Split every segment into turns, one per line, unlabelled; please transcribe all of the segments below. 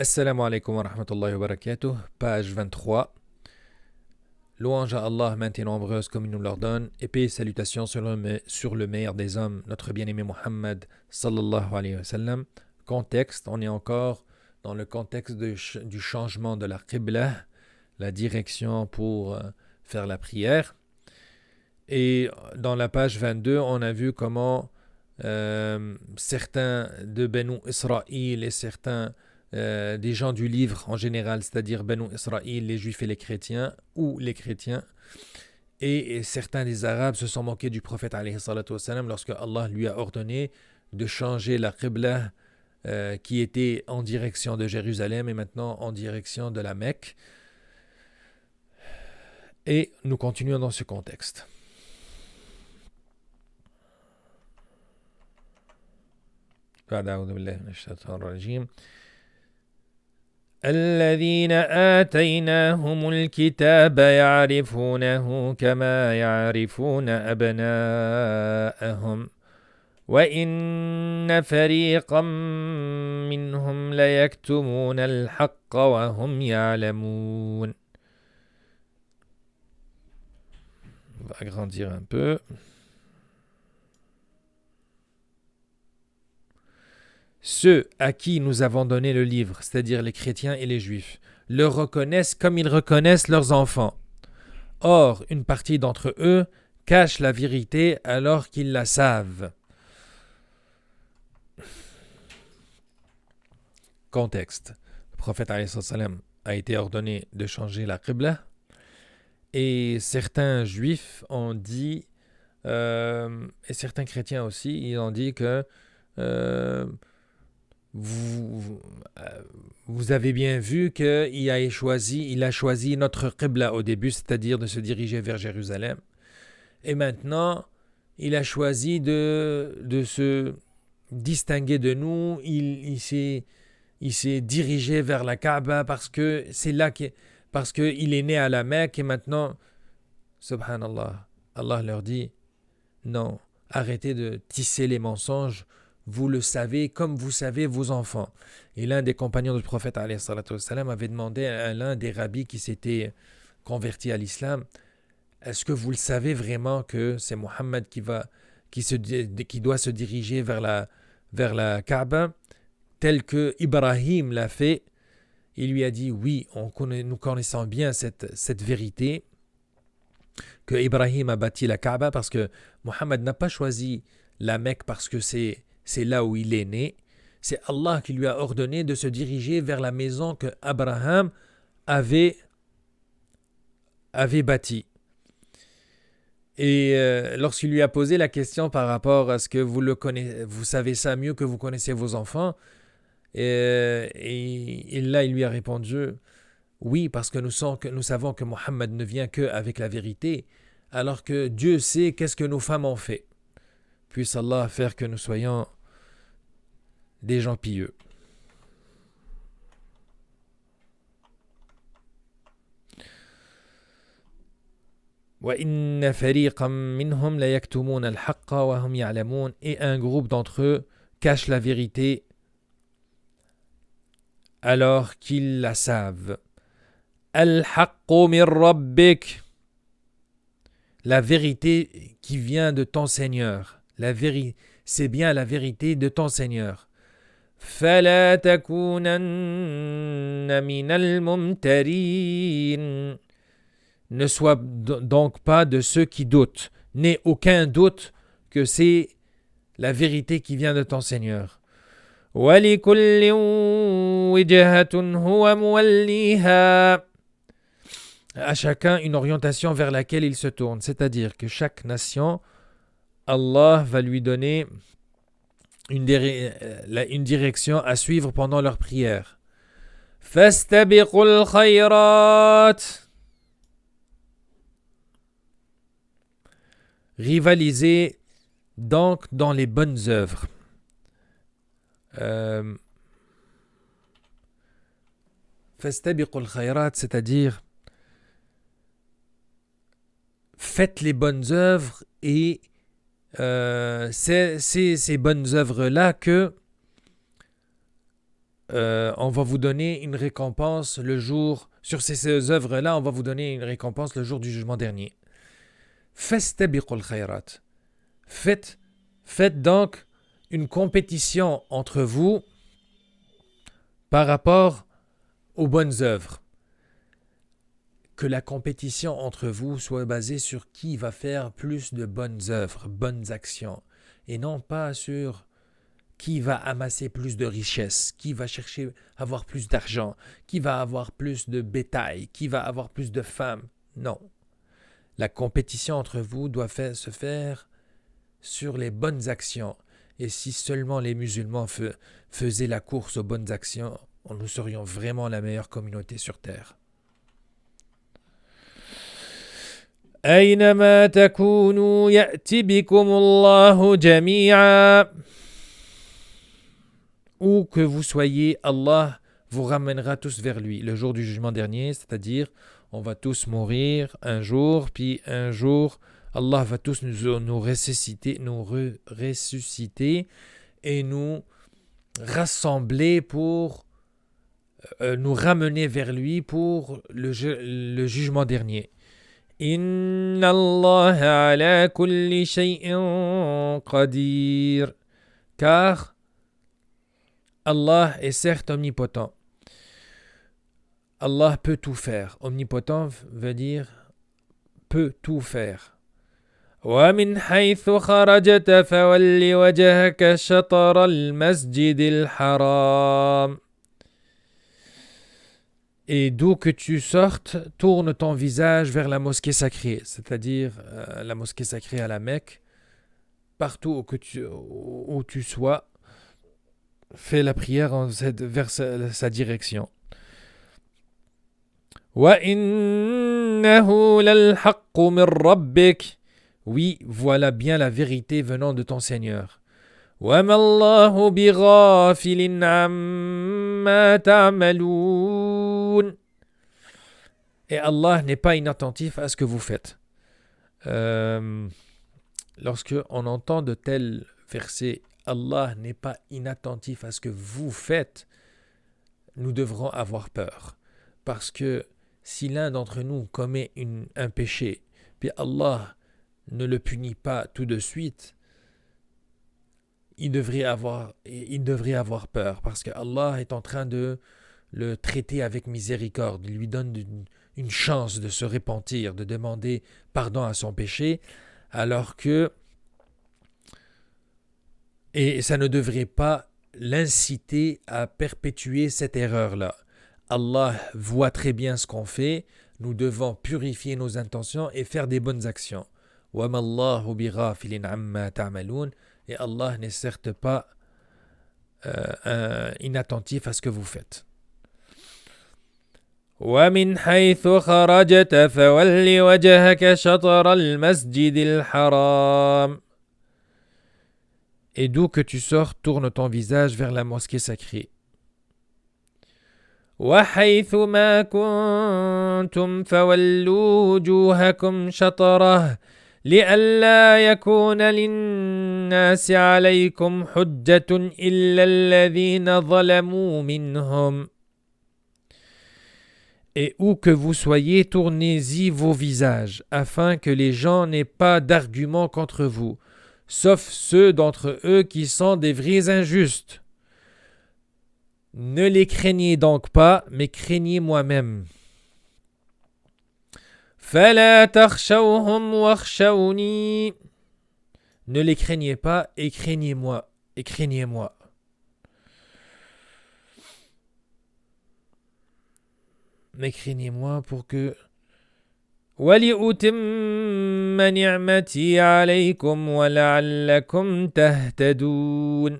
Assalamu alaikum wa rahmatullahi wa barakatuh, page 23. Louange à Allah, maintes et nombreuses comme il nous l'ordonne, et paix et salutations sur le meilleur des hommes, notre bien-aimé Muhammad sallallahu alayhi wa sallam. Contexte, on est encore dans le contexte du changement de la qibla, la direction pour faire la prière. Et dans la page 22, on a vu comment certains de Banu Israël et certains des gens du livre en général, c'est-à-dire Banu Israël, les juifs et les chrétiens, ou les chrétiens, et certains des arabes se sont moqués du prophète alayhi salatu wassalam lorsque Allah lui a ordonné de changer la qibla qui était en direction de Jérusalem et maintenant en direction de la Mecque. Et nous continuons dans ce contexte. أعوذ بالله من الشيطان الرجيم الذين آتيناهم الكتاب يعرفونه كما يعرفون أبناءهم وإن فريقا منهم ليكتمون الحق وهم يعلمون. On va agrandir un peu. Ceux à qui nous avons donné le livre, c'est-à-dire les chrétiens et les juifs, le reconnaissent comme ils reconnaissent leurs enfants. Or, une partie d'entre eux cache la vérité alors qu'ils la savent. Contexte. Le prophète alayhi salam a été ordonné de changer la qibla et certains juifs ont dit, et certains chrétiens aussi, ils ont dit que vous avez bien vu qu'il a choisi notre qibla au début, c'est-à-dire de se diriger vers Jérusalem. Et maintenant, il a choisi de se distinguer de nous. Il s'est dirigé vers la Kaaba parce que c'est là parce qu'il est né à la Mecque et maintenant, subhanallah, Allah leur dit, non, arrêtez de tisser les mensonges. Vous le savez comme vous savez vos enfants. Et l'un des compagnons du prophète alayhi salatu wassalam avait demandé à l'un des rabbis qui s'était converti à l'islam, est-ce que vous le savez vraiment que c'est Mohammed qui doit se diriger vers la Kaaba tel que Ibrahim l'a fait? Il lui a dit oui, nous connaissons bien cette vérité que Ibrahim a bâti la Kaaba parce que Mohammed n'a pas choisi la Mecque parce que c'est là où il est né. C'est Allah qui lui a ordonné de se diriger vers la maison que Abraham avait bâtie. Et lorsqu'il lui a posé la question par rapport à ce que vous savez ça mieux que vous connaissez vos enfants, et là il lui a répondu oui, parce que nous savons que Mohammed ne vient qu'avec la vérité, alors que Dieu sait qu'est-ce que nos femmes ont fait. Puisse Allah faire que nous soyons des gens pieux. وَإِنَّ فَرِيقًا مِّنْهُمْ لَيَكْتُمُونَ الْحَقَّ وَهُمْ يَعْلَمُونَ. Et un groupe d'entre eux cache la vérité alors qu'ils la savent. الْحَقُّ مِنْ رَبِّكَ. La vérité qui vient de ton Seigneur. C'est bien la vérité de ton Seigneur. فَلَا تَكُونَنَّ مِنَ الْمُمْتَرِينَ. Ne sois donc pas de ceux qui doutent. N'aie aucun doute que c'est la vérité qui vient de ton Seigneur. وَلِكُلٍّ وِجْهَةٌ هُوَ مُوَلِّيهَا. À chacun une orientation vers laquelle il se tourne. C'est-à-dire que chaque nation, Allah va lui donner une direction à suivre pendant leur prière. فَاسْتَبِقُوا الْخَيْرَاتِ. Rivaliser donc dans les bonnes œuvres. فَاسْتَبِقُوا الْخَيْرَاتِ, c'est-à-dire faites les bonnes œuvres et c'est ces bonnes œuvres-là que on va vous donner une récompense le jour, sur ces œuvres-là, on va vous donner une récompense le jour du jugement dernier. Fastabiqul khayrat. Faites donc une compétition entre vous par rapport aux bonnes œuvres. Que la compétition entre vous soit basée sur qui va faire plus de bonnes œuvres, bonnes actions, et non pas sur qui va amasser plus de richesses, qui va chercher à avoir plus d'argent, qui va avoir plus de bétail, qui va avoir plus de femmes. Non. La compétition entre vous doit se faire sur les bonnes actions. Et si seulement les musulmans faisaient la course aux bonnes actions, nous serions vraiment la meilleure communauté sur terre. أينما تكونوا يأتي بكم الله جميعا. Où que vous soyez, Allah vous ramènera tous vers lui le jour du jugement dernier, c'est-à-dire on va tous mourir un jour, puis un jour Allah va tous nous ressusciter et nous rassembler pour nous ramener vers lui pour le jugement dernier. Inna Allah ala kulli shay'in qadir. Car Allah est certes omnipotent. Allah peut tout faire. Omnipotent veut dire peut tout faire. ومن حيث خرجت فول وجهك شطر المسجد الحرام. Et d'où que tu sortes, tourne ton visage vers la mosquée sacrée, c'est-à-dire la mosquée sacrée à la Mecque. Partout où tu sois, fais la prière vers sa direction. وَإِنَّهُ لَلْحَقُّ مِنْ رَبِّكَ. Oui, voilà bien la vérité venant de ton Seigneur. وَمَا اللَّهُ بِغَافِلٍ عَمَّا تَعْمَلُونَ. Et Allah n'est pas inattentif à ce que vous faites. Lorsque on entend de tels versets, Allah n'est pas inattentif à ce que vous faites, nous devrons avoir peur. Parce que si l'un d'entre nous commet un péché, puis Allah ne le punit pas tout de suite, il devrait avoir peur, parce que Allah est en train de le traiter avec miséricorde. Il lui donne une chance de se repentir, de demander pardon à son péché, alors que et ça ne devrait pas l'inciter à perpétuer cette erreur-là. Allah voit très bien ce qu'on fait, nous devons purifier nos intentions et faire des bonnes actions. وَمَا اللَّهُ بِغَافِلٍ عَمَّا تَعْمَلُونَ. Et Allah n'est certes pas inattentif à ce que vous faites. وَمِنْ حَيْثُ خَرَجْتَ فَوَلِّ وَجْهَكَ شَطْرَ الْمَسْجِدِ الْحَرَامِ. Et d'où que tu sors, tourne ton visage vers la mosquée sacrée. وَحَيْثُ مَا كُنْتُمْ فَوَلُّوا وُجُوهَكُمْ شَطْرَهُ لِئَلَّا يَكُونَ لِلنَّاسِ عَلَيْكُمْ حُجَّةٌ إِلَّا الَّذِينَ ظَلَمُوا مِنْهُمْ. Et où que vous soyez, tournez-y vos visages, afin que les gens n'aient pas d'arguments contre vous, sauf ceux d'entre eux qui sont des vrais injustes. Ne les craignez donc pas, mais craignez moi-même. فَلَا تَخْشَوْهُمْ وَاخْشَوْنِي. Ne les craignez pas et craignez-moi. Et craignez-moi. Mais craignez-moi pour que وَلِأُتِمَّ نِعْمَتِي عَلَيْكُمْ وَلَعَلَّكُمْ تَهْتَدُونَ.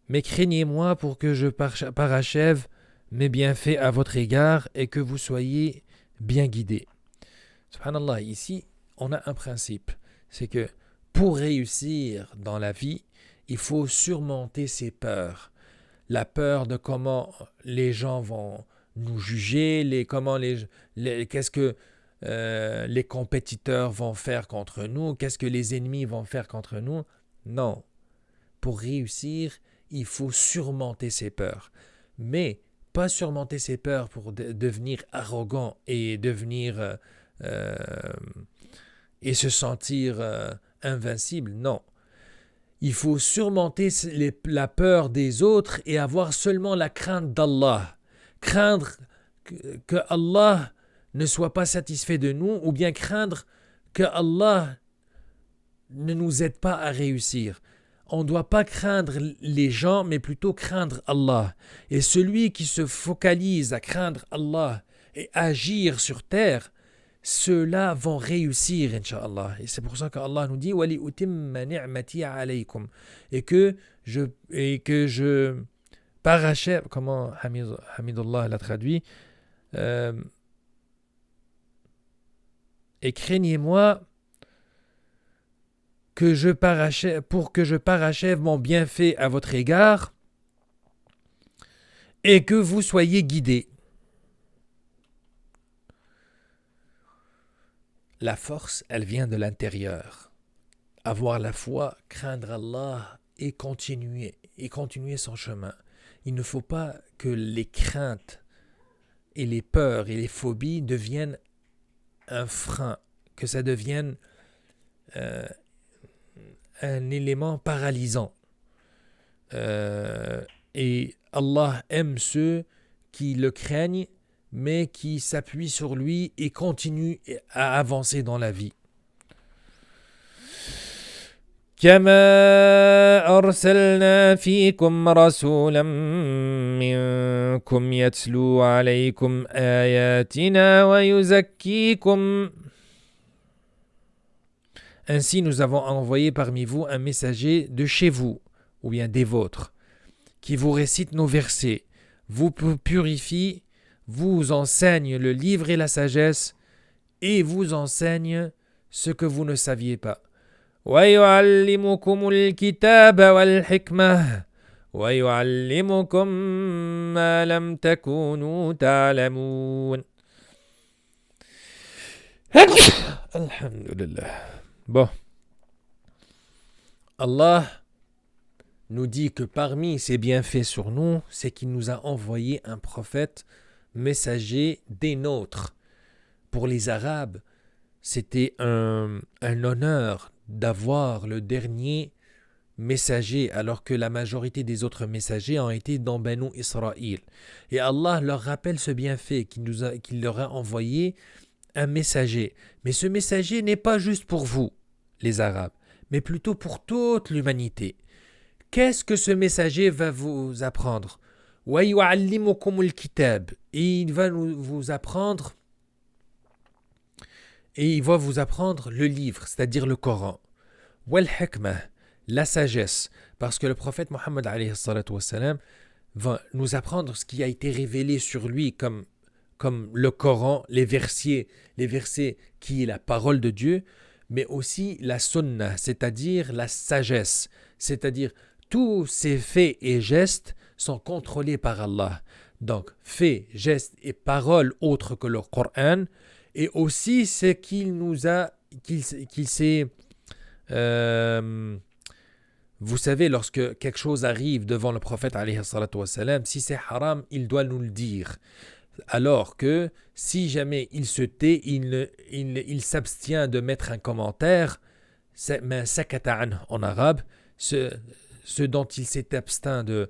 Mais craignez-moi pour que je parachève mes bienfaits à votre égard et que vous soyez bien guidés. Subhanallah, ici, on a un principe. C'est que pour réussir dans la vie, il faut surmonter ses peurs. La peur de comment les gens vont nous juger, qu'est-ce que les compétiteurs vont faire contre nous, qu'est-ce que les ennemis vont faire contre nous. Non. pour réussir, il faut surmonter ses peurs. Mais pas surmonter ses peurs pour devenir arrogant et et se sentir invincible. Non. Il faut surmonter la peur des autres et avoir seulement la crainte d'Allah. Craindre que Allah ne soit pas satisfait de nous ou bien craindre que Allah ne nous aide pas à réussir. On ne doit pas craindre les gens, mais plutôt craindre Allah. Et celui qui se focalise à craindre Allah et agir sur terre, ceux-là vont réussir, Inch'Allah. Et c'est pour ça qu'Allah nous dit وَلِأُتِمَّ نِعْمَتِي عَلَيْكُمْ et que je parachève, comment Hamidullah l'a traduit, et craignez-moi pour que je parachève mon bienfait à votre égard et que vous soyez guidés. La force, elle vient de l'intérieur. Avoir la foi, craindre Allah et continuer son chemin. Il ne faut pas que les craintes et les peurs et les phobies deviennent un frein, que ça devienne un élément paralysant. Et Allah aime ceux qui le craignent, mais qui s'appuient sur lui et continuent à avancer dans la vie. كما أرسلنا فيكم رسولا منكم يتلو عليكم آياتنا ويزكيكم. Ainsi nous avons envoyé parmi vous un messager de chez vous, ou bien des vôtres, qui vous récite nos versets, vous purifie, vous enseigne le livre et la sagesse, et vous enseigne ce que vous ne saviez pas. وَيُعَلِّمُكُمُ الْكِتَابَ وَالْحِكْمَةَ وَيُعَلِّمُكُم مَّا لَمْ تَكُونُوا تَعْلَمُونَ. Alhamdulillah. Bon. Allah nous dit que parmi ses bienfaits sur nous, c'est qu'il nous a envoyé un prophète messager des nôtres. Pour les Arabes, c'était un honneur d'avoir le dernier messager, alors que la majorité des autres messagers ont été dans Banu Israël. Et Allah leur rappelle ce bienfait qu'il leur a envoyé un messager. Mais ce messager n'est pas juste pour vous, les Arabes, mais plutôt pour toute l'humanité. Qu'est-ce que ce messager va vous apprendre? وَيُعَلِّمُكُمُ الْكِتَابِ. Et il va vous apprendre le livre, c'est-à-dire le Coran. وَالْحِكْمَةِ, la sagesse, parce que le prophète Mohammed alayhi salatu wassalam va nous apprendre ce qui a été révélé sur lui comme le Coran, les versets qui est la parole de Dieu, mais aussi la sunnah, c'est-à-dire la sagesse, c'est-à-dire tous ces faits et gestes sont contrôlés par Allah. Donc, faits, gestes et paroles autres que le Coran, et aussi ce qu'il s'est... vous savez, lorsque quelque chose arrive devant le prophète, alayhi salatu wassalam, si c'est haram, il doit nous le dire. Alors que si jamais il se tait, il s'abstient de mettre un commentaire, sakata an en arabe, ce dont il s'est abstint de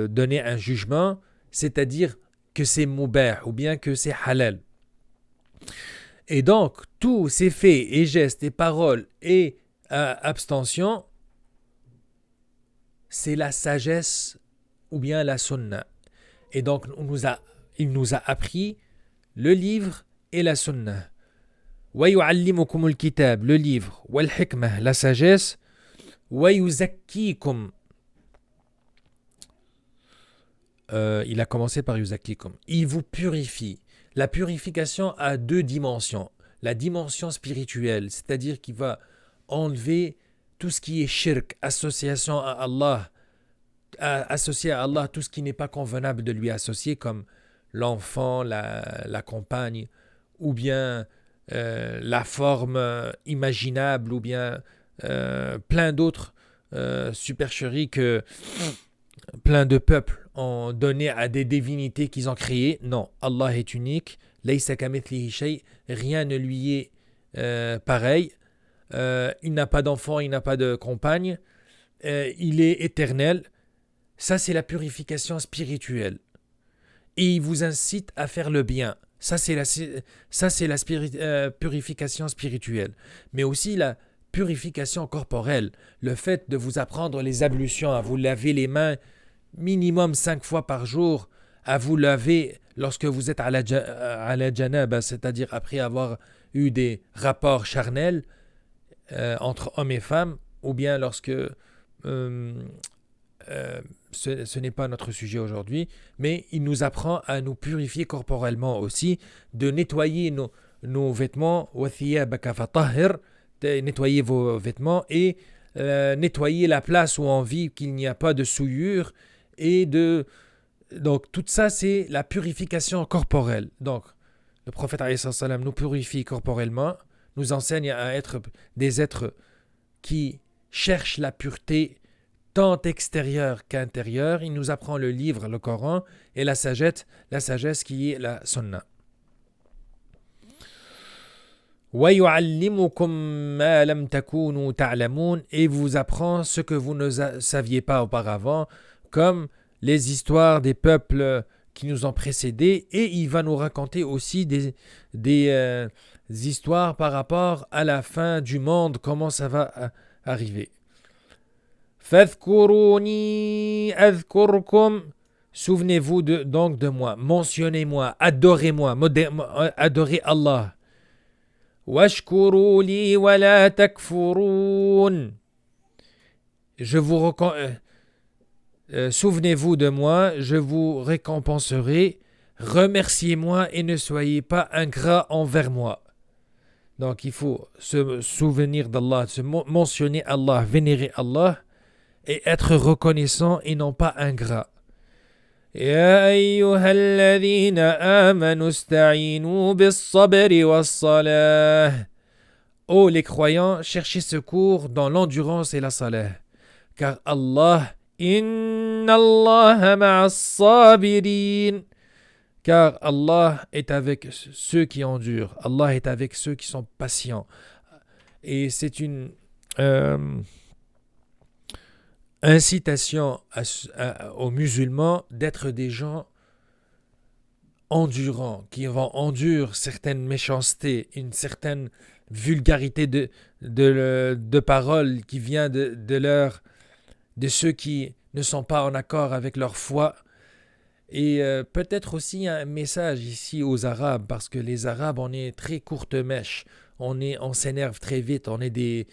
donner un jugement, c'est-à-dire que c'est mubah ou bien que c'est halal. Et donc, tous ces faits et gestes et paroles et abstention, c'est la sagesse ou bien la sunna. Et donc, il nous a appris le livre et la sunna. وَيُعَلِّمُكُمُ الْكِتَابِ, le livre, وَالْحِكْمَةِ, la sagesse, وَيُزَكِّيكُمْ. Il a commencé par yuzakikum. Il vous purifie. La purification a deux dimensions. La dimension spirituelle, c'est-à-dire qu'il va enlever tout ce qui est shirk, association à Allah, associer à Allah tout ce qui n'est pas convenable de lui associer, comme l'enfant, la compagne, ou bien la forme imaginable, ou bien plein d'autres supercheries que plein de peuples ont donné à des divinités qu'ils ont créées. Non, Allah est unique. Laysa kamithlihi shay. Rien ne lui est pareil. Il n'a pas d'enfant, il n'a pas de compagne. Il est éternel. Ça, c'est la purification spirituelle. Et il vous incite à faire le bien. Ça, c'est la purification spirituelle. Mais aussi la purification corporelle. Le fait de vous apprendre les ablutions, à vous laver les mains minimum 5 fois par jour, à vous laver lorsque vous êtes à la janaba, c'est-à-dire après avoir eu des rapports charnels entre hommes et femmes, ou bien lorsque ce n'est pas notre sujet aujourd'hui, mais il nous apprend à nous purifier corporellement aussi, de nettoyer nos vêtements, nettoyer vos vêtements et nettoyer la place où on vit, qu'il n'y a pas de souillure donc tout ça c'est la purification corporelle. Donc le prophète alayhi salam nous purifie corporellement, nous enseigne à être des êtres qui cherchent la pureté tant extérieure qu'intérieure. Il nous apprend le livre, le Coran, et la sagesse qui est la sunna. وَيُعَلِّمُكُم مَّا لَمْ تَكُونُوا تَعْلَمُونَ. Et vous apprend ce que vous ne saviez pas auparavant, comme les histoires des peuples qui nous ont précédés, et il va nous raconter aussi des histoires par rapport à la fin du monde, comment ça va arriver. فَاذْكُرُونِي أَذْكُرْكُمْ. Souvenez-vous donc de moi, mentionnez-moi, adorez-moi, adorez Allah. وَاشْكُرُوا لِي وَلَا تَكْفُرُونَ. Souvenez-vous de moi, je vous récompenserai. Remerciez-moi et ne soyez pas ingrats envers moi. Donc il faut se souvenir d'Allah, se mentionner Allah, vénérer Allah et être reconnaissant et non pas ingrat. يا أيها الذين آمنوا استعينوا بالصبر والصلاة. Ô les croyants, cherchez secours dans l'endurance et la salah. Car Allah, Inna Allah ma'as sabirin. Car Allah est avec ceux qui endurent. Allah est avec ceux qui sont patients. Et c'est une incitation aux musulmans d'être des gens endurants, qui vont endurer certaines méchancetés, une certaine vulgarité de paroles qui vient de ceux qui ne sont pas en accord avec leur foi. Et peut-être aussi un message ici aux Arabes, parce que les Arabes, on est très courte mèche, on s'énerve très vite, on est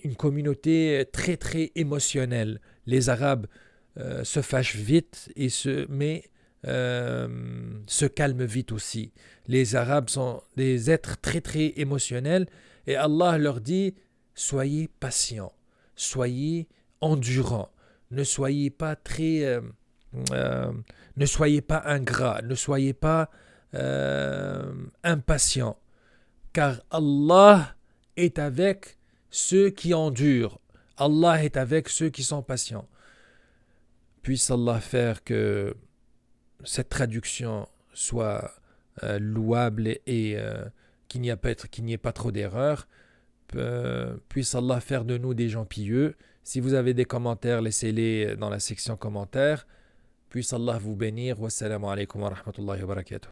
une communauté très très émotionnelle. Les Arabes se fâchent vite mais se calment vite aussi. Les Arabes sont des êtres très très émotionnels et Allah leur dit soyez patients, soyez endurants, ne soyez pas ne soyez pas ingrats, ne soyez pas impatients, car Allah est avec ceux qui endurent. Allah est avec ceux qui sont patients. Puisse Allah faire que cette traduction soit louable et qu'il n'y ait pas trop d'erreurs. Puisse Allah faire de nous des gens pieux. Si vous avez des commentaires, laissez-les dans la section commentaires. Puisse Allah vous bénir. Wassalamu alaikum wa rahmatullahi wa barakatuh.